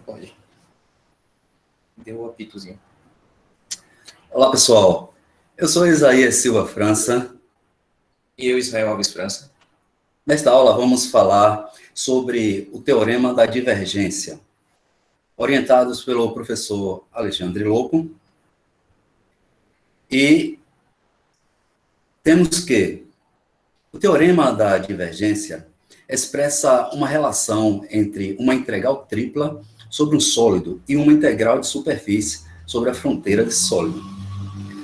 Pode. Deu um apitozinho. Olá, pessoal. Eu sou Isaías Silva França. E eu, Israel Alves França. Nesta aula, vamos falar sobre o teorema da divergência, orientados pelo professor Alexandre Lopo. E temos que o teorema da divergência expressa uma relação entre uma integral tripla sobre um sólido e uma integral de superfície sobre a fronteira desse sólido,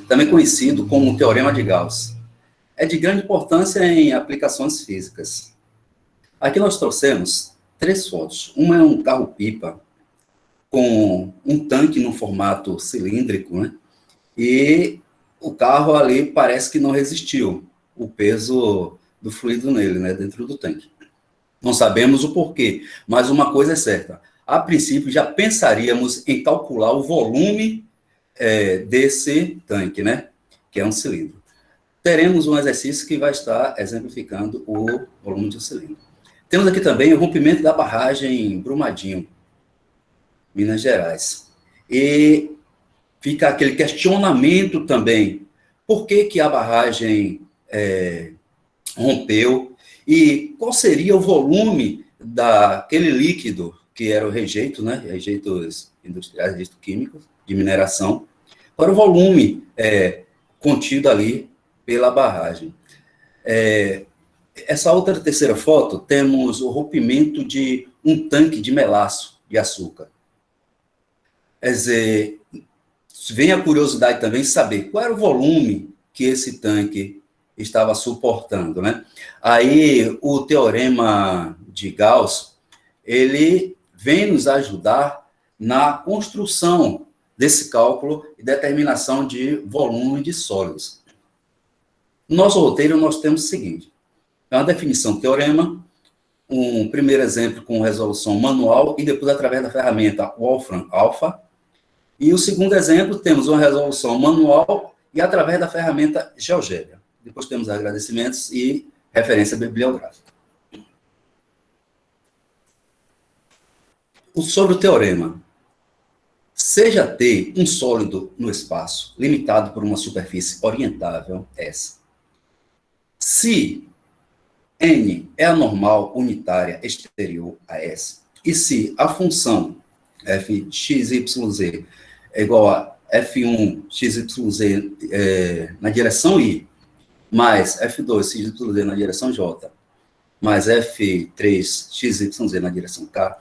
também conhecido como o teorema de Gauss. É de grande importância em aplicações físicas. Aqui nós trouxemos 3 fotos. Uma é um carro-pipa com um tanque no formato cilíndrico, né? E o carro ali parece que não resistiu o peso do fluido nele, né, dentro do tanque. Não sabemos o porquê, mas uma coisa é certa. A princípio, já pensaríamos em calcular o volume desse tanque, né, que é um cilindro. Teremos um exercício que vai estar exemplificando o volume de um cilindro. Temos aqui também o rompimento da barragem em Brumadinho, Minas Gerais. E fica aquele questionamento também. Por que a barragem rompeu? E qual seria o volume daquele líquido, que era o rejeito, né? Rejeitos industriais, rejeitos químicos, de mineração, para o volume contido ali pela barragem. Essa outra terceira foto, temos o rompimento de um tanque de melaço de açúcar. Quer dizer, vem a curiosidade também de saber qual era o volume que esse tanque estava suportando, né? Aí, o teorema de Gauss, ele vem nos ajudar na construção desse cálculo e determinação de volume de sólidos. No nosso roteiro, nós temos o seguinte: é uma definição do teorema, um primeiro exemplo com resolução manual e depois através da ferramenta Wolfram Alpha. E o segundo exemplo, temos uma resolução manual e através da ferramenta GeoGebra. Depois temos agradecimentos e referência bibliográfica. Sobre o teorema. Seja T um sólido no espaço, limitado por uma superfície orientável, S. Se N é a normal unitária exterior a S, e se a função fxyz é igual a F1 xyz na direção I, mais F2 xyz na direção J, mais F3 xyz na direção K,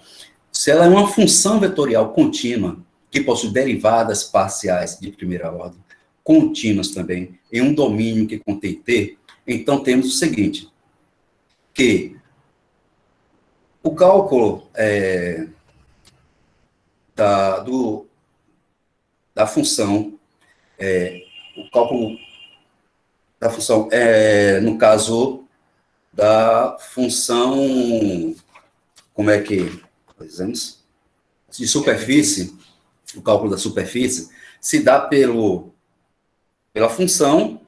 se ela é uma função vetorial contínua, que possui derivadas parciais de primeira ordem, contínuas também, em um domínio que contém T, então temos o seguinte, que o cálculo da função, o cálculo da função, no caso da função, como é que, dizemos, de superfície, o cálculo da superfície, se dá pela função,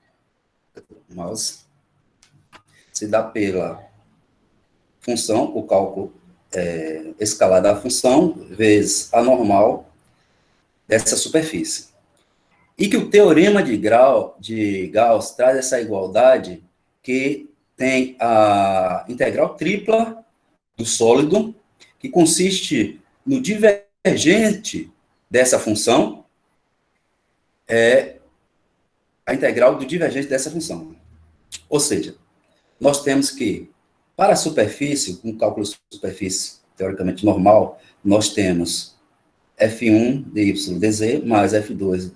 se dá pela função, o cálculo escalar da função, vezes a normal dessa superfície. E que o teorema de Gauss traz essa igualdade que tem a integral tripla do sólido, que consiste no divergente dessa função, a integral do divergente dessa função. Ou seja, nós temos que, para a superfície, um cálculo de superfície teoricamente normal, nós temos F1 dy dz mais F2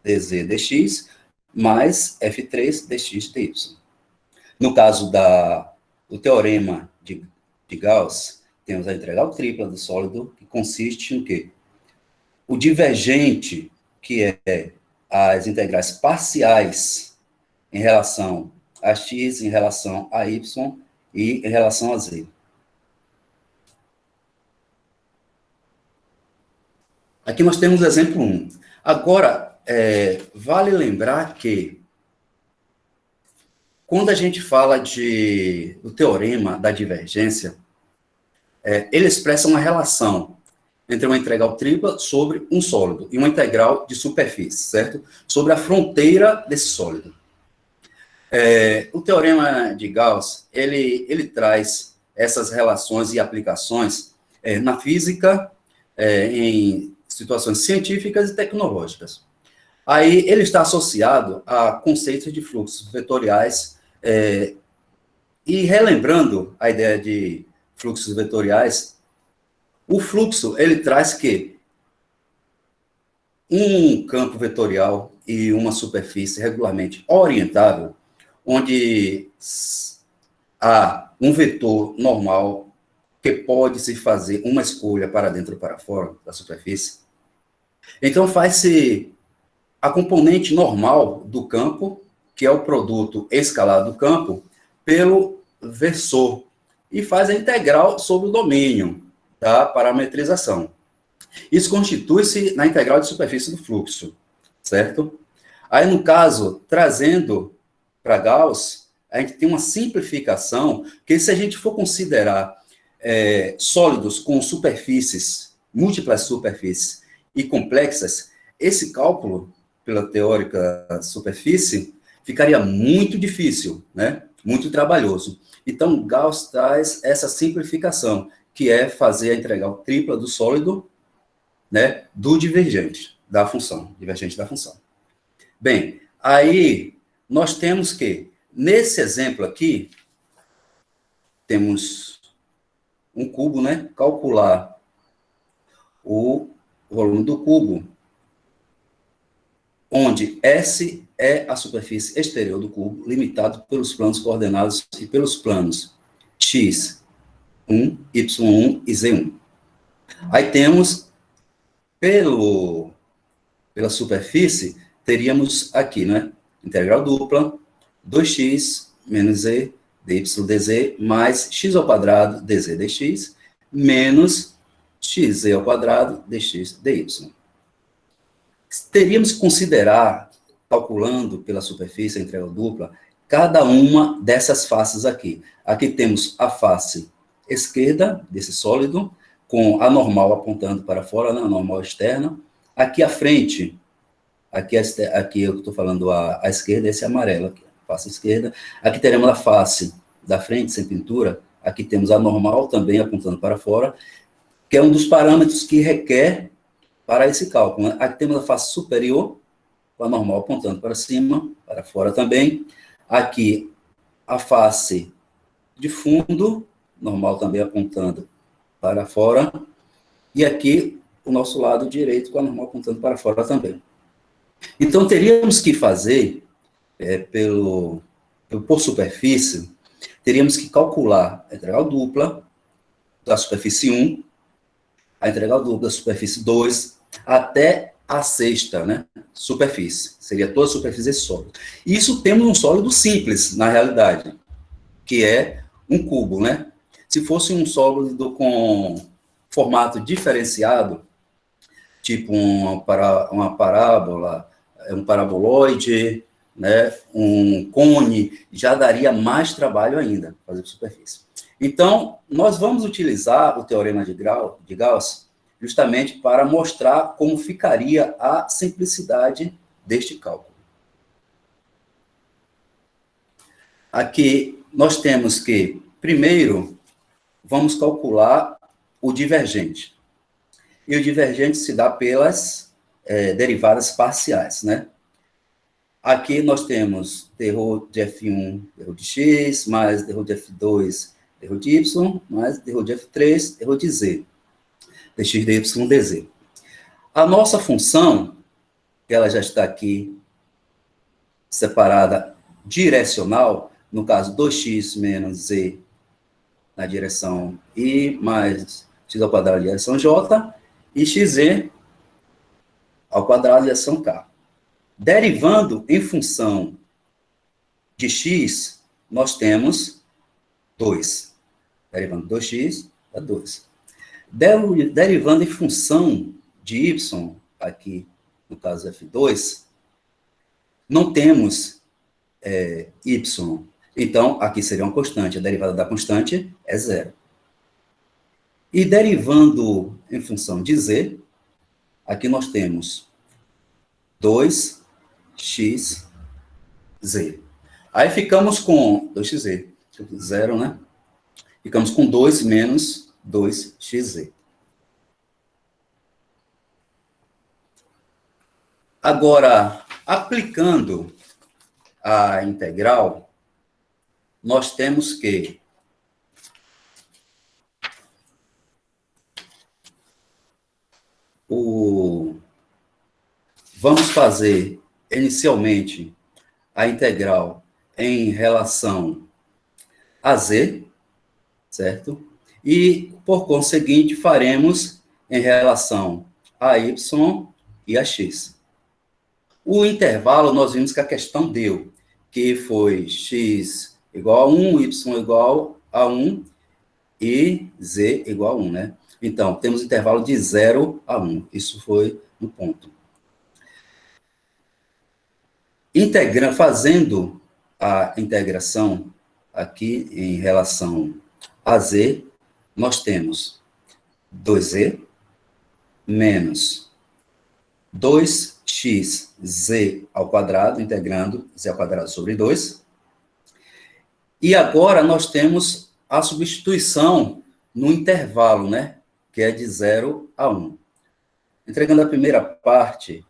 dz dx mais F3 dx dy. No caso do teorema de Gauss, temos a integral tripla do sólido, que consiste no quê? O divergente, que é as integrais parciais em relação a x, em relação a y e em relação a z. Aqui nós temos o exemplo 1. Agora, vale lembrar que Quando a gente fala do teorema da divergência, ele expressa uma relação entre uma integral tripla sobre um sólido e uma integral de superfície, certo? Sobre a fronteira desse sólido. O teorema de Gauss, ele traz essas relações e aplicações na física, em situações científicas e tecnológicas. Aí ele está associado a conceitos de fluxos vetoriais, e relembrando a ideia de fluxos vetoriais, o fluxo, ele traz que um campo vetorial e uma superfície regularmente orientável, onde há um vetor normal que pode se fazer uma escolha para dentro ou para fora da superfície. Então, faz-se a componente normal do campo, que é o produto escalar do campo, pelo versor, e faz a integral sobre o domínio da parametrização. Isso constitui-se na integral de superfície do fluxo, certo? Aí, no caso, trazendo para Gauss, a gente tem uma simplificação, que se a gente for considerar sólidos com superfícies, múltiplas superfícies e complexas, esse cálculo, pela teórica superfície, ficaria muito difícil, né? Muito trabalhoso. Então, Gauss traz essa simplificação, que é fazer a integral tripla do sólido, né, do divergente da função, divergente da função. Bem, aí nós temos que, nesse exemplo aqui, temos um cubo, né, calcular o volume do cubo, onde S é a superfície exterior do cubo, limitado pelos planos coordenados e pelos planos X1, Y1 e Z1. Aí temos, pela superfície, teríamos aqui, né? Integral dupla, 2x menos z dy dz, mais x ao quadrado dz dx, menos xz ao quadrado dx dy. Teríamos que considerar, calculando pela superfície a integral dupla, cada uma dessas faces aqui. Aqui temos a face esquerda desse sólido, com a normal apontando para fora, né, a normal externa. Aqui à frente, aqui eu estou falando a esquerda, esse é amarelo aqui, a face esquerda. Aqui teremos a face da frente, sem pintura. Aqui temos a normal também apontando para fora, que é um dos parâmetros que requer para esse cálculo, né? Aqui temos a face superior, com a normal apontando para cima, para fora também. Aqui a face de fundo, normal também apontando para fora. E aqui o nosso lado direito, com a normal apontando para fora também. Então, teríamos que fazer, por superfície, teríamos que calcular a integral dupla da superfície 1, a integral dupla da superfície 2, até a sexta, né, superfície. Seria toda a superfície sólida. Isso temos um sólido simples, na realidade, que é um cubo, né? Se fosse um sólido com formato diferenciado, tipo uma parábola, um paraboloide, né, um cone, já daria mais trabalho ainda fazer superfície. Então, nós vamos utilizar o teorema de Gauss justamente para mostrar como ficaria a simplicidade deste cálculo. Aqui nós temos que, primeiro, vamos calcular o divergente. E o divergente se dá pelas derivadas parciais, né? Aqui nós temos dρ de F1, dρ de x, mais dρ de F2, dρ de y, mais dρ de F3, dρ de z, dx, dy, dz. A nossa função, que ela já está aqui separada direcional, no caso 2x menos z na direção I, mais x ao quadrado na direção J, e xz ao quadrado na direção K. Derivando em função de x, nós temos 2. Derivando 2x, dá 2. Derivando em função de y, aqui no caso F2, não temos y. Então, aqui seria uma constante. A derivada da constante é zero. E derivando em função de z, aqui nós temos 2xz. Aí ficamos com 2xz, zero, né? Ficamos com 2 menos 2xz. Agora, aplicando a integral, nós temos que vamos fazer inicialmente a integral em relação a z, certo? E, por conseguinte, faremos em relação a y e a x. O intervalo, nós vimos que a questão deu, que foi x igual a 1, y igual a 1 e z igual a 1, né? Então, temos intervalo de 0 a 1. Isso foi no ponto. Fazendo a integração aqui em relação a z, nós temos 2z menos 2xz ao quadrado, integrando z ao quadrado sobre 2. E agora nós temos a substituição no intervalo, né? Que é de 0 a 1. Entregando a primeira parte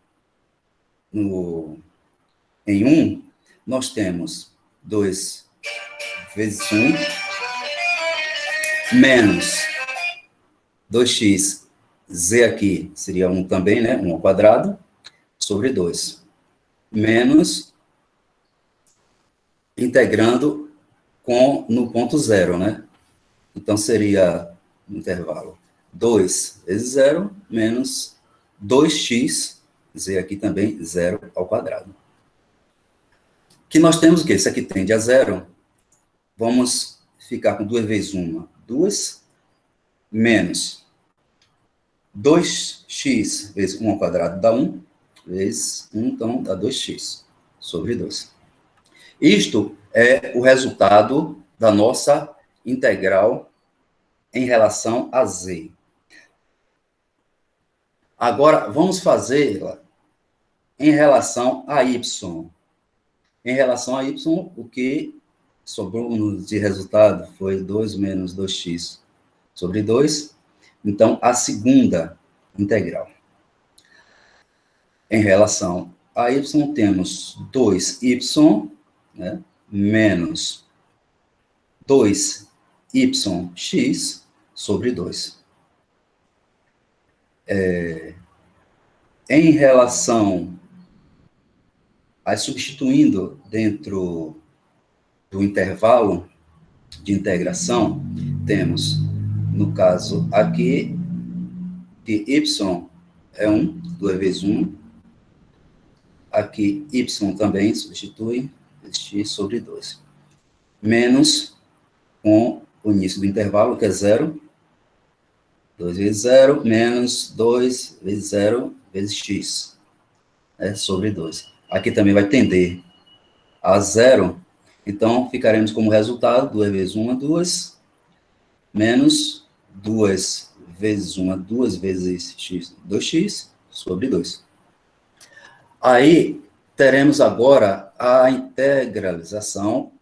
em 1, nós temos 2 vezes 1 menos 2x, z aqui seria 1 também, né? 1 ao quadrado, sobre 2. Menos, integrando no ponto 0, né? Então, seria no intervalo 2 vezes 0 menos 2x, z aqui também, 0 ao quadrado. Que nós temos o quê? Isso aqui tende a 0. Vamos ficar com 2 vezes 1, 2, menos 2x vezes 1 ao quadrado dá 1, vezes 1, então dá 2x sobre 2. Isto é o resultado da nossa integral em relação a z. Agora, vamos fazê-la em relação a y. Em relação a y, o que sobrou de resultado foi 2 menos 2x sobre 2. Então, a segunda integral. Em relação a y, temos 2y, né, menos 2yx sobre 2. Em relação a substituindo dentro do intervalo de integração, temos, no caso aqui, que y é 1, 2 vezes 1. Aqui, y também substitui x sobre 2. Menos, com o início do intervalo, que é 0. 2 vezes 0, menos 2 vezes 0, vezes x, sobre 2. Aqui também vai tender a 0, então ficaremos como resultado, 2 vezes 1 é 2, menos 2 vezes 1 é 2 vezes x, 2x, sobre 2. Aí, teremos agora a integralização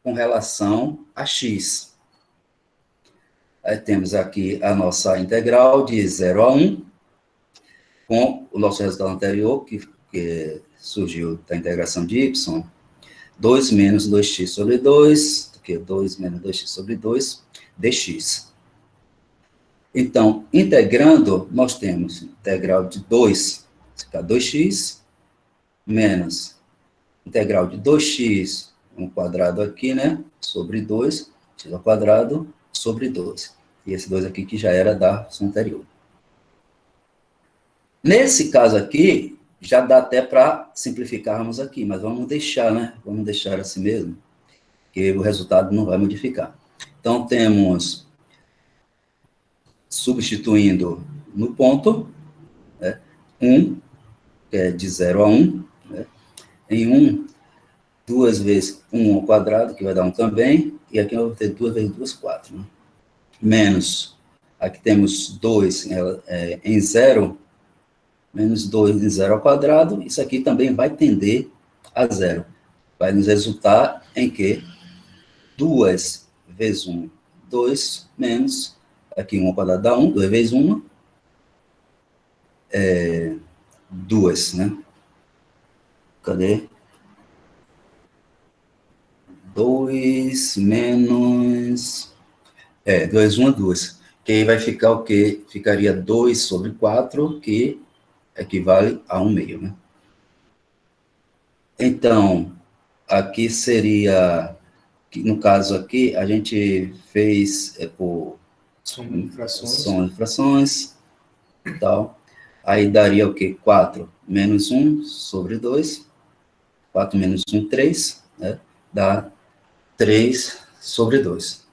com relação a x. Aí temos aqui a nossa integral de 0 a 1, com o nosso resultado anterior, que surgiu da integração de y, 2 menos 2x sobre 2, que é 2 menos 2x sobre 2, dx. Então, integrando, nós temos integral de 2, fica 2x, menos integral de 2x, um quadrado aqui, né, sobre 2, x ao quadrado, sobre 2. E esse 2 aqui que já era da função anterior. Nesse caso aqui, já dá até para simplificarmos aqui, mas vamos deixar, né? Vamos deixar assim mesmo, que o resultado não vai modificar. Então, temos, substituindo no ponto, 1, que é de 0 a 1, né? Em 1, 2 vezes 1 ao quadrado, que vai dar 1 também, e aqui eu vou ter 2 vezes 2, 4, né? Menos, aqui temos 2 em 0, menos 2 em 0 ao quadrado, isso aqui também vai tender a 0. Vai nos resultar em que 2 vezes 1, 2, menos, aqui 1 ao quadrado dá 1, 2 vezes 1, 2, né? Cadê? 2 menos... 2, 1, 2. Que aí vai ficar o quê? Ficaria 2 sobre 4, que equivale a 1 meio, né? Então, aqui seria... No caso aqui, a gente fez por... Soma de frações. Soma de frações e tal. Aí daria o quê? 4 menos 1 sobre 2. 4 menos 1, 3. Né? Dá 3 sobre 2.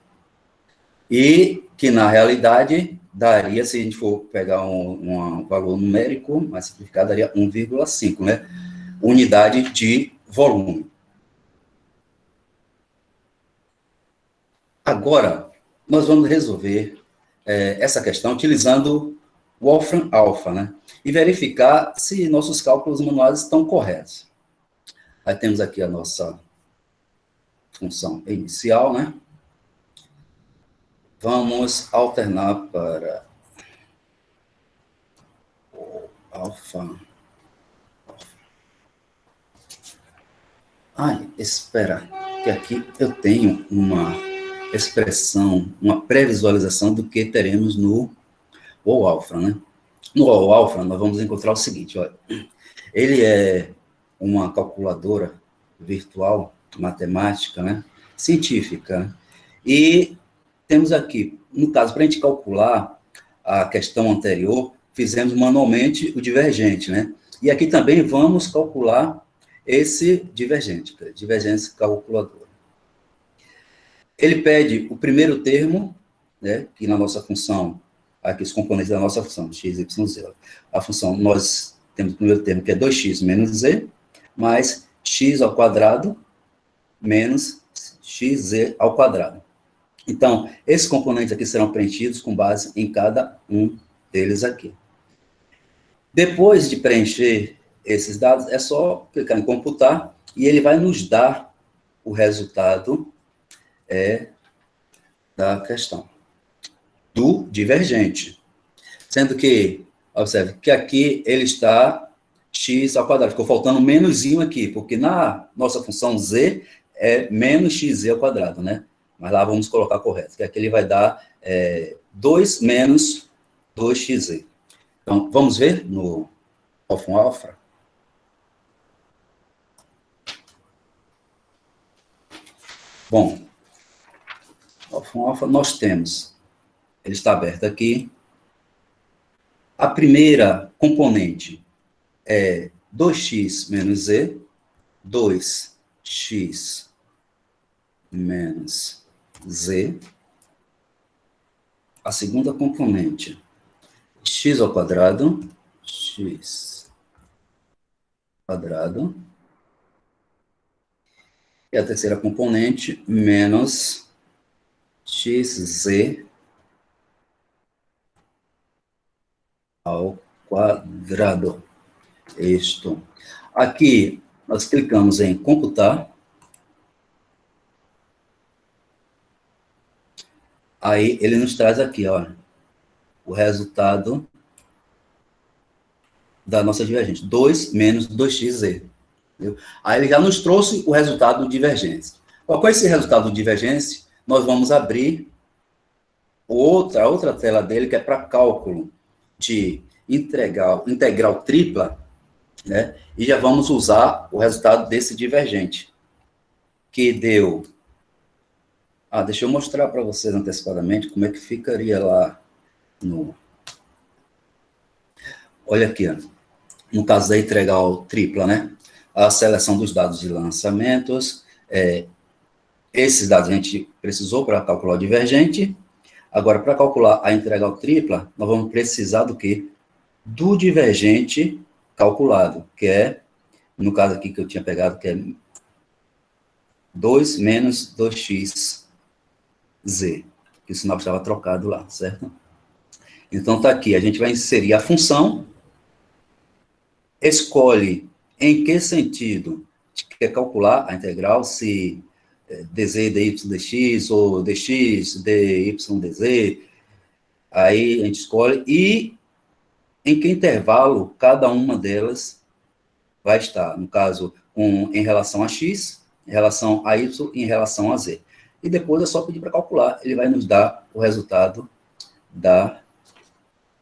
E que, na realidade, daria, se a gente for pegar um valor numérico mais simplificado, daria 1,5, né? Unidade de volume. Agora, nós vamos resolver essa questão utilizando Wolfram Alpha, né? E verificar se nossos cálculos manuais estão corretos. Aí temos aqui a nossa função inicial, né? Vamos alternar para o alfa. Espera, que aqui eu tenho uma expressão, uma pré-visualização do que teremos no O-alfa, né? No O-alfa, nós vamos encontrar o seguinte, olha, ele é uma calculadora virtual, matemática, né? Científica, né? E temos aqui, no caso, para a gente calcular a questão anterior, fizemos manualmente o divergente, né? E aqui também vamos calcular esse divergente, divergência calculadora. Ele pede o primeiro termo, né, que na nossa função, aqui os componentes da nossa função, x, y, z. A função, nós temos o primeiro termo, que é 2x menos z, mais x ao quadrado menos xz ao quadrado. Então, esses componentes aqui serão preenchidos com base em cada um deles aqui. Depois de preencher esses dados, é só clicar em computar e ele vai nos dar o resultado da questão do divergente. Sendo que, observe, que aqui ele está x ao quadrado. Ficou faltando um menusinho aqui, porque na nossa função z é menos xz ao quadrado, né? Mas lá vamos colocar correto, que aqui ele vai dar 2 menos 2xz. Então, vamos ver no Wolfram Alpha? Bom, Wolfram Alpha nós temos, ele está aberto aqui. A primeira componente é 2x menos z, 2x menos z. A segunda componente, x ao quadrado, x quadrado. E a terceira componente, menos xz ao quadrado. Isto. Aqui, nós clicamos em computar. Aí, ele nos traz aqui, ó, o resultado da nossa divergência. 2 menos 2xz. Entendeu? Aí, ele já nos trouxe o resultado do divergência. Com esse resultado do divergência, nós vamos abrir outra tela dele, que é para cálculo de integral tripla, né? E já vamos usar o resultado desse divergente, que deu... deixa eu mostrar para vocês antecipadamente como é que ficaria lá no... Olha aqui, ó. No caso da integral tripla, né? A seleção dos dados de lançamentos, esses dados a gente precisou para calcular o divergente. Agora, para calcular a integral tripla, nós vamos precisar do quê? Do divergente calculado, que é, no caso aqui que eu tinha pegado, que é 2 menos 2x, z, que o sinal estava trocado lá, certo? Então, está aqui, a gente vai inserir a função, escolhe em que sentido quer calcular a integral, se dz, dy, dx, ou dx, dy, dz, aí a gente escolhe, e em que intervalo cada uma delas vai estar, no caso, em relação a x, em relação a y e em relação a z. E depois é só pedir para calcular, ele vai nos dar o resultado da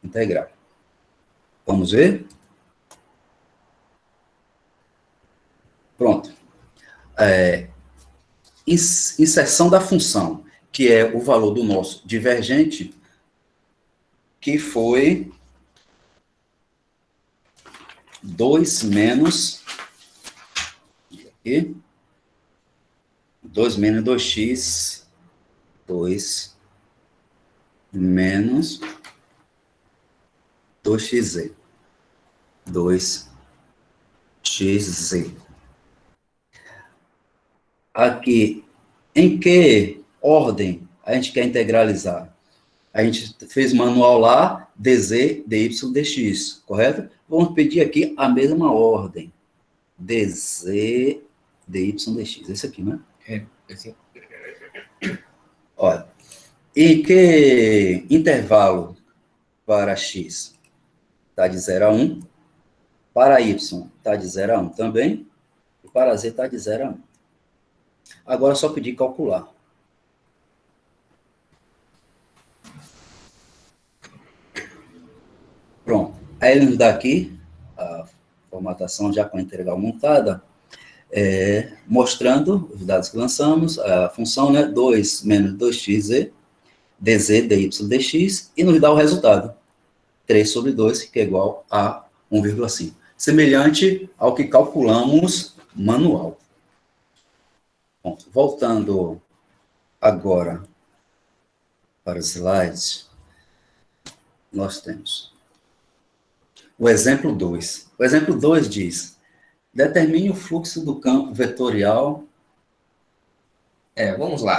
integral. Vamos ver? Pronto. Inserção da função, que é o valor do nosso divergente, que foi 2 menos, aqui, 2 menos 2x, 2 menos 2xz, 2xz. Aqui, em que ordem a gente quer integralizar? A gente fez manual lá, dz, dy, dx, correto? Vamos pedir aqui a mesma ordem. dz, dy, dx. Esse aqui, né? Assim. Olha, em que intervalo para x está de 0 a 1, para y está de 0 a 1 também, e para z está de 0 a 1. Agora é só pedir calcular. Pronto. Aí ele nos dá aqui a formatação já com a integral montada, mostrando os dados que lançamos, a função, né, 2 menos 2xz, dz, dy, dx, e nos dá o resultado, 3 sobre 2, que é igual a 1,5. Semelhante ao que calculamos manual. Bom, voltando agora para os slides, nós temos o exemplo 2. O exemplo 2 diz: determine o fluxo do campo vetorial. Vamos lá.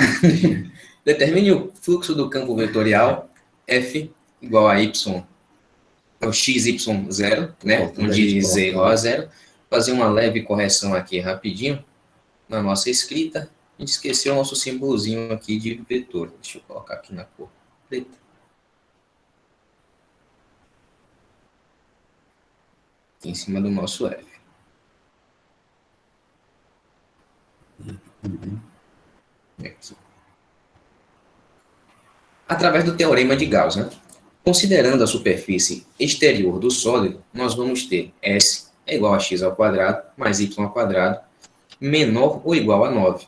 Determine o fluxo do campo vetorial F igual a y, ou xy0, né? Onde z igual a 0. Fazer uma leve correção aqui rapidinho na nossa escrita. A gente esqueceu o nosso símbolozinho aqui de vetor. Deixa eu colocar aqui na cor preta. Aqui em cima do nosso F. Aqui. Através do teorema de Gauss, né? Considerando a superfície exterior do sólido, nós vamos ter S é igual a x ao quadrado mais y ao quadrado menor ou igual a 9.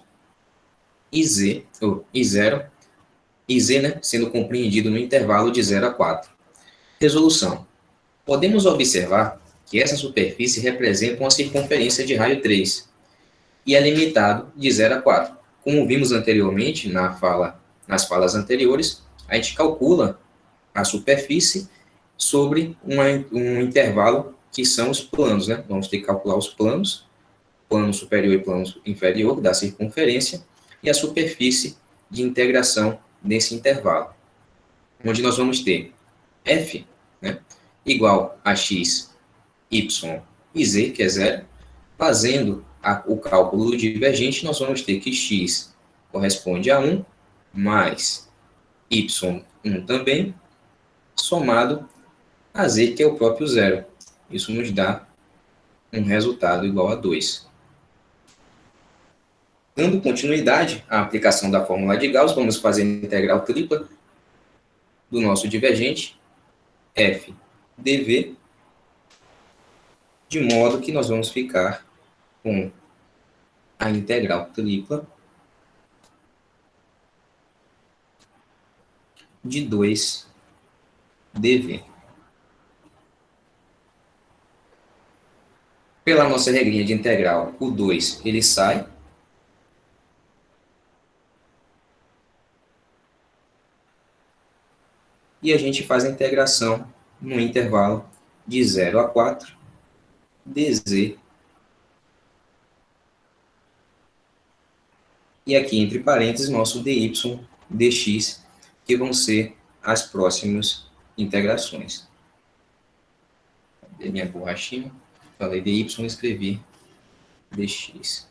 E z, ou I0, z, né, sendo compreendido no intervalo de 0 a 4. Resolução. Podemos observar que essa superfície representa uma circunferência de raio 3 e é limitado de 0 a 4. Como vimos anteriormente nas falas anteriores, a gente calcula a superfície sobre um intervalo que são os planos, né? Vamos ter que calcular os planos, plano superior e plano inferior da circunferência e a superfície de integração nesse intervalo, onde nós vamos ter F, né, igual a x, y e z, que é 0. Fazendo o cálculo do divergente, nós vamos ter que x corresponde a 1, mais y, 1 também, somado a z, que é o próprio 0. Isso nos dá um resultado igual a 2. Dando continuidade à aplicação da fórmula de Gauss, vamos fazer a integral tripla do nosso divergente, f dv, de modo que nós vamos ficar com a integral tripla de 2 dv. Pela nossa regrinha de integral, o 2 ele sai. E a gente faz a integração no intervalo de 0 a 4, dz E aqui, entre parênteses, nosso dy, dx, que vão ser as próximas integrações. Cadê minha borrachinha? Falei dy, escrevi dx.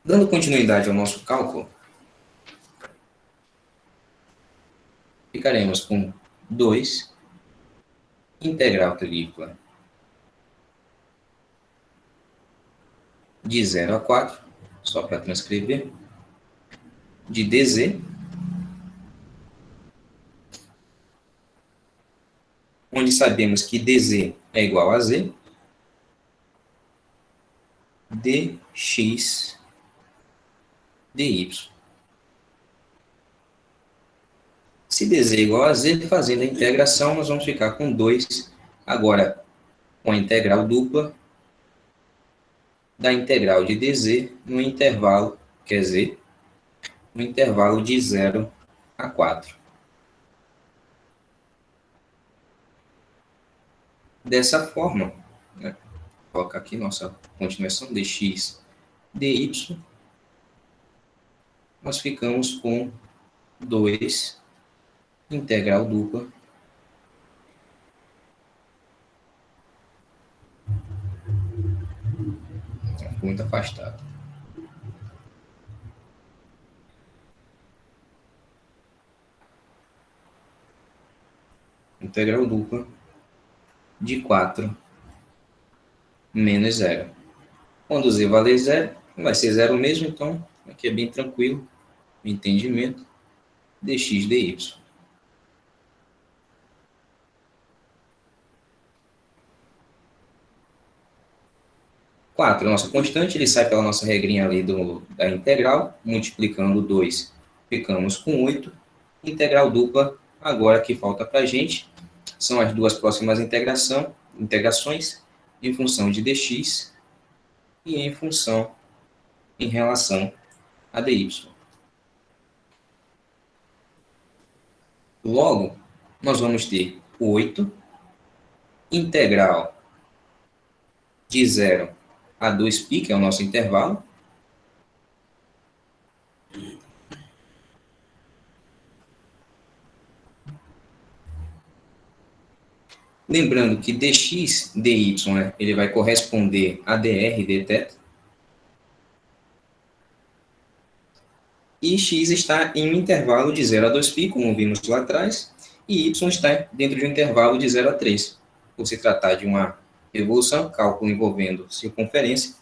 Dando continuidade ao nosso cálculo, ficaremos com 2 integral tripla de 0 a 4, só para transcrever, de dz, onde sabemos que dz é igual a z, dx dy. Se dz é igual a z, fazendo a integração, nós vamos ficar com 2, agora com a integral dupla da integral de dz no intervalo, quer dizer, no intervalo de 0 a 4. Dessa forma, né, colocar aqui nossa continuação dx dy, nós ficamos com 2 integral dupla muito afastado. Integral dupla de 4 menos 0. Quando z valer 0, vai ser 0 mesmo, então aqui é bem tranquilo o entendimento. Dx dy. 4, nossa constante, ele sai pela nossa regrinha ali da integral, multiplicando 2, ficamos com 8. Integral dupla, agora que falta para a gente, são as duas próximas integrações, em função de dx e em relação a dy. Logo, nós vamos ter 8 integral de 0 a 2π, que é o nosso intervalo. Lembrando que dx dy, né, ele vai corresponder a dr dθ. E x está em um intervalo de 0 a 2π, como vimos lá atrás, e y está dentro de um intervalo de 0 a 3. Por se tratar de uma revolução, cálculo envolvendo circunferência,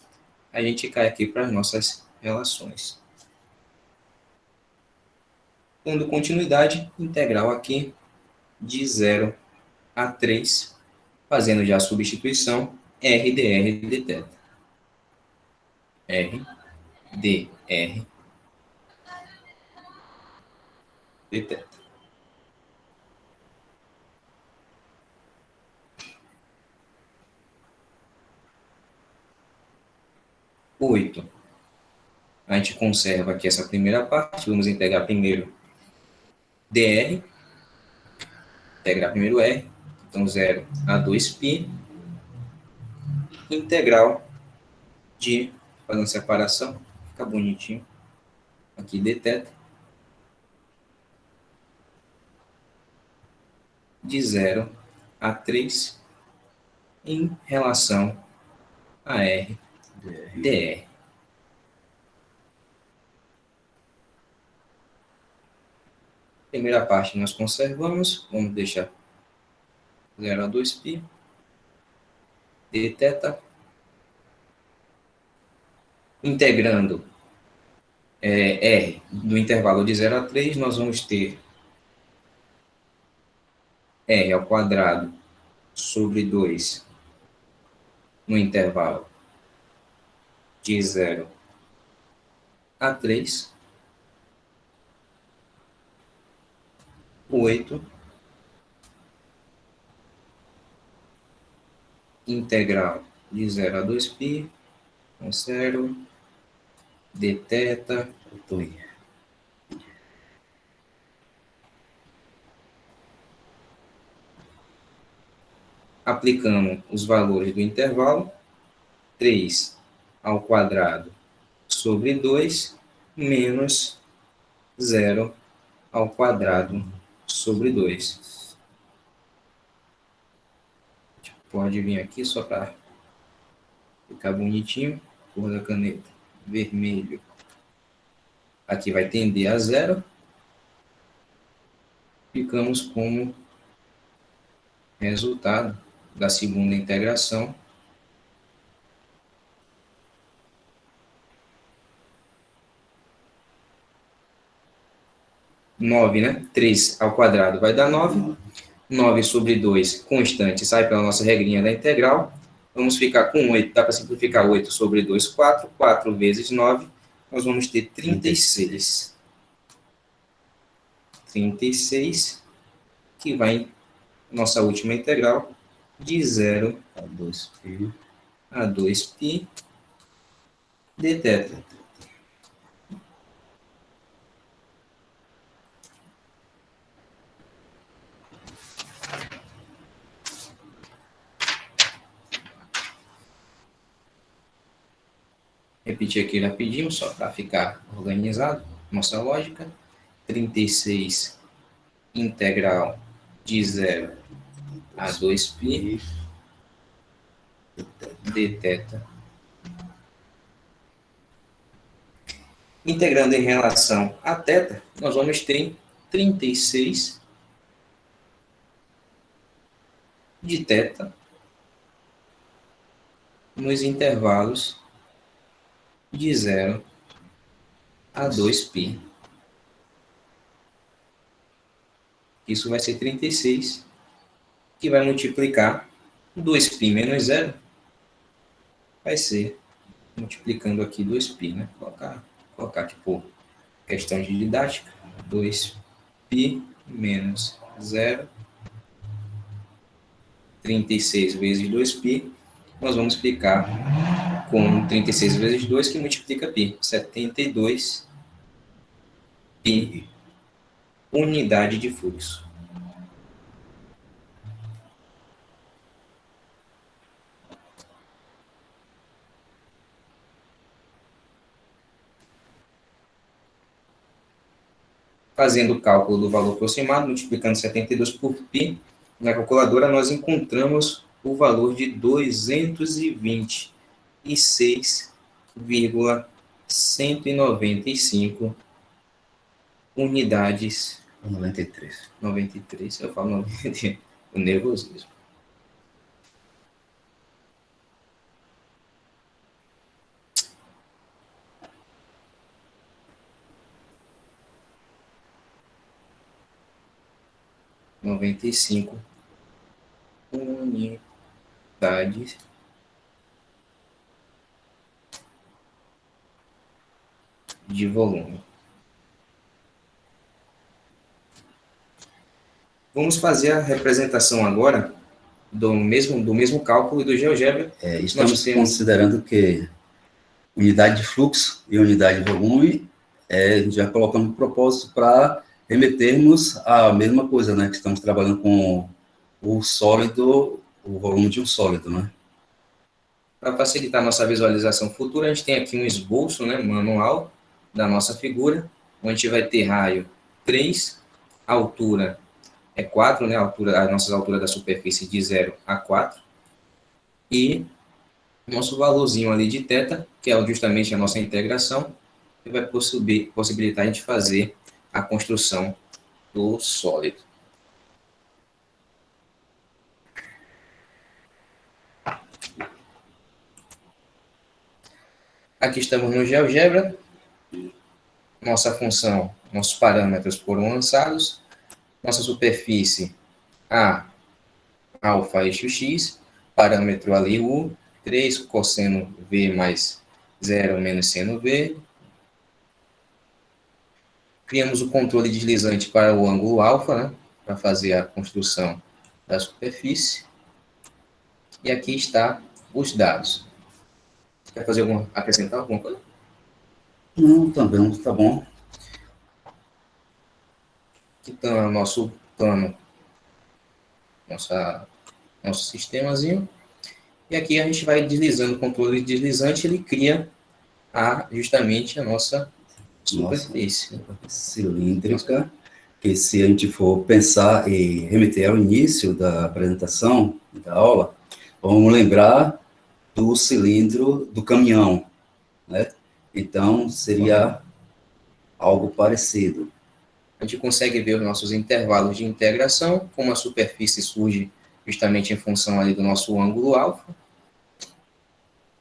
a gente cai aqui para as nossas relações. Dando continuidade, integral aqui de 0 a 3, fazendo já a substituição, r dr dθ. R dr dθ. Oito. A gente conserva aqui essa primeira parte, vamos integrar primeiro dr, integrar primeiro r, então 0 a 2π, integral de, fazendo separação, fica bonitinho, aqui dθ, de 0 a 3 em relação a r dr. Primeira parte nós conservamos, vamos deixar 0 a 2π, dθ, integrando r do intervalo de 0 a 3, nós vamos ter r ao quadrado sobre 2 no intervalo de 0 a 3, 8, integral de 0 a 2π, com 0, dθ, aplicando os valores do intervalo, 3 ao quadrado sobre 2 menos 0 ao quadrado sobre 2. A gente pode vir aqui só para ficar bonitinho, cor da caneta, vermelho. Aqui vai tender a 0. Ficamos como resultado da segunda integração (9), né? 3 ao quadrado vai dar 9. 9 sobre 2, constante, sai pela nossa regrinha da integral. Vamos ficar com 8. Dá para simplificar 8 sobre 2, 4. 4 vezes 9, nós vamos ter 36. 36, que vai em nossa última integral, de 0 a 2π dθ. Repetir aqui rapidinho, só para ficar organizado, nossa lógica. 36 integral de 0 a 2π dθ. Integrando em relação a θ, nós vamos ter 36 de θ nos intervalos de 0 a 2π. Isso vai ser 36, que vai multiplicar 2π menos 0, vai ser, multiplicando aqui 2π, né? Colocar tipo, questão de didática, 2π menos 0, 36 vezes 2π, nós vamos explicar com 36 vezes 2, que multiplica π, 72 π, unidade de fluxo. Fazendo o cálculo do valor aproximado, multiplicando 72 por π, na calculadora nós encontramos o valor de 226,195 unidades. 93, eu falo 93, o nervosismo. Unidades de volume. Vamos fazer a representação agora do mesmo cálculo do GeoGebra. Estamos considerando que unidade de fluxo e unidade de volume, já colocamos propósito para remetermos à mesma coisa, né? Que estamos trabalhando com o sólido, o volume de um sólido, né? Para facilitar nossa visualização futura, a gente tem aqui um esboço, né, manual da nossa figura, onde a gente vai ter raio 3, altura é 4, né, a nossa altura da superfície de 0 a 4, e nosso valorzinho ali de θ, que é justamente a nossa integração, que vai possibilitar a gente fazer a construção do sólido. Aqui estamos no GeoGebra, nossa função, nossos parâmetros foram lançados, nossa superfície A, alfa eixo x, parâmetro ali U, 3 cosseno V mais 0 menos seno V. Criamos o controle deslizante para o ângulo alfa, né, para fazer a construção da superfície. E aqui está os dados. Quer acrescentar alguma coisa? Não, também, tá bom. Então, é o nosso plano, nosso sistemazinho. E aqui a gente vai deslizando o controle deslizante, ele cria justamente a nossa Nossa, superfície. cilíndrica, que se a gente for pensar e remeter ao início da apresentação, da aula, vamos lembrar do cilindro do caminhão, né? Então, seria algo parecido. A gente consegue ver os nossos intervalos de integração, como a superfície surge justamente em função ali do nosso ângulo alfa,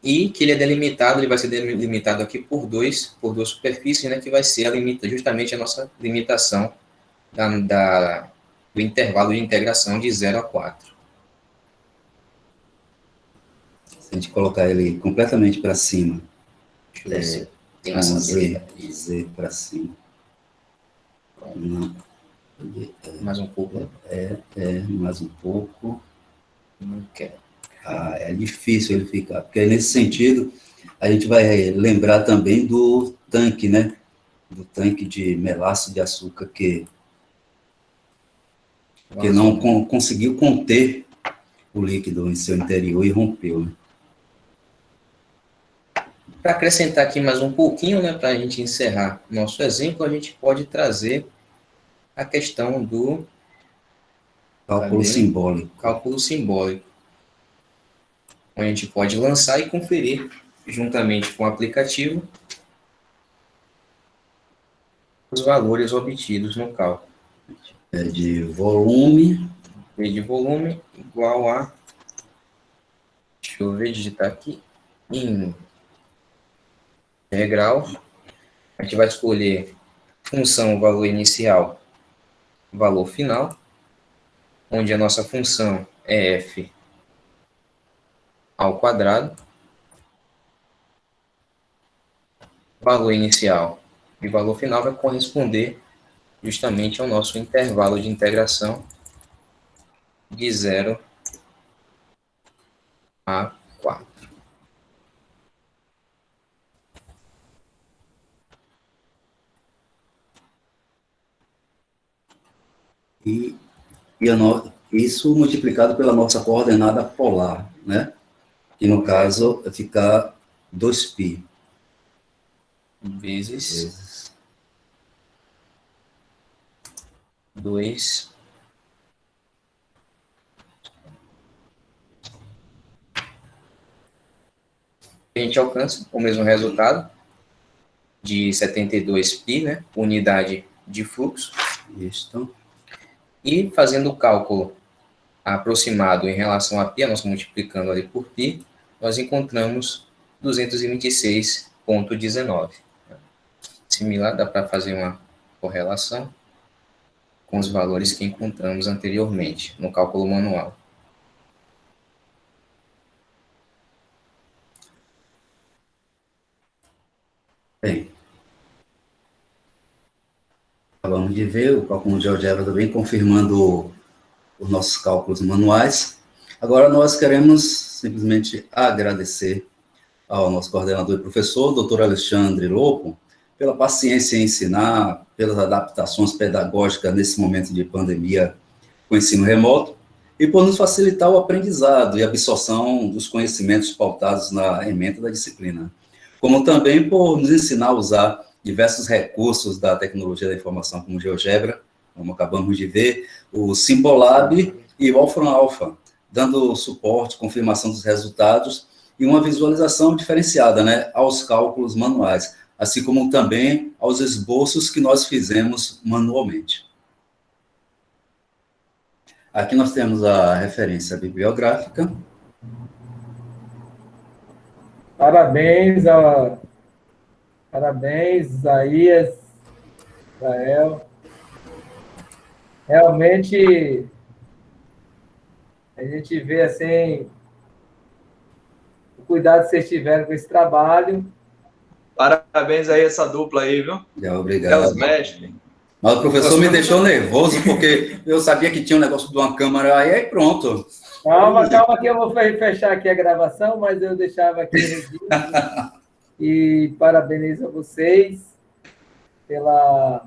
e que ele é delimitado, ele vai ser delimitado aqui por duas superfícies, né, que vai ser justamente a nossa limitação do intervalo de integração de 0 a 4. Se a gente colocar ele completamente para cima, Deixa eu ver se tem com essa Z, habilidade. Z para cima. Não, Mais um pouco. mais um pouco. Não quero. É difícil ele ficar, porque nesse sentido, a gente vai lembrar também do tanque, né? Do tanque de melaço de açúcar que não conseguiu conter o líquido em seu interior e rompeu, né? Para acrescentar aqui mais um pouquinho, né, para a gente encerrar nosso exemplo, a gente pode trazer a questão do Cálculo simbólico. Cálculo simbólico. A gente pode lançar e conferir, juntamente com o aplicativo, os valores obtidos no cálculo. É de volume. V de volume igual a, deixa eu ver, digitar aqui, integral. A gente vai escolher função valor inicial, valor final, onde a nossa função é f ao quadrado, valor inicial e valor final vai corresponder justamente ao nosso intervalo de integração de 0 a 4. E isso multiplicado pela nossa coordenada polar, né? Que no caso vai ficar 2π. Vezes 2. A gente alcança o mesmo resultado de 72π, né? Unidade de fluxo. Isso. E fazendo o cálculo aproximado em relação a π, nós multiplicando ali por π, nós encontramos 226,19. Similar, dá para fazer uma correlação com os valores que encontramos anteriormente no cálculo manual. Bem, acabamos de ver o cálculo de GeoGebra também confirmando os nossos cálculos manuais. Agora nós queremos simplesmente agradecer ao nosso coordenador e professor, doutor Alexandre Lopo, pela paciência em ensinar, pelas adaptações pedagógicas nesse momento de pandemia com ensino remoto, e por nos facilitar o aprendizado e absorção dos conhecimentos pautados na ementa da disciplina, como também por nos ensinar a usar diversos recursos da tecnologia da informação, como o GeoGebra, como acabamos de ver, o Symbolab e o Wolfram Alpha, dando suporte, confirmação dos resultados e uma visualização diferenciada, né, aos cálculos manuais, assim como também aos esboços que nós fizemos manualmente. Aqui nós temos a referência bibliográfica. Parabéns, Isaías, Israel. Realmente, a gente vê assim o cuidado que vocês tiveram com esse trabalho. Parabéns aí essa dupla aí, viu? Obrigado. Os mestres. Mas o professor me deixou nervoso, porque eu sabia que tinha um negócio de uma câmera aí pronto. Calma que eu vou fechar aqui a gravação, mas eu deixava aqui. e parabenizo a vocês pelo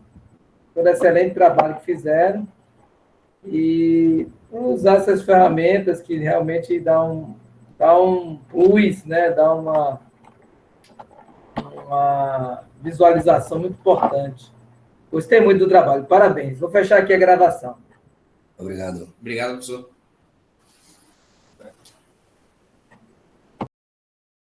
excelente trabalho que fizeram e usar essas ferramentas que realmente dão um plus, né? Dá uma visualização muito importante. Gostei muito do trabalho, parabéns. Vou fechar aqui a gravação. Obrigado. Obrigado, professor.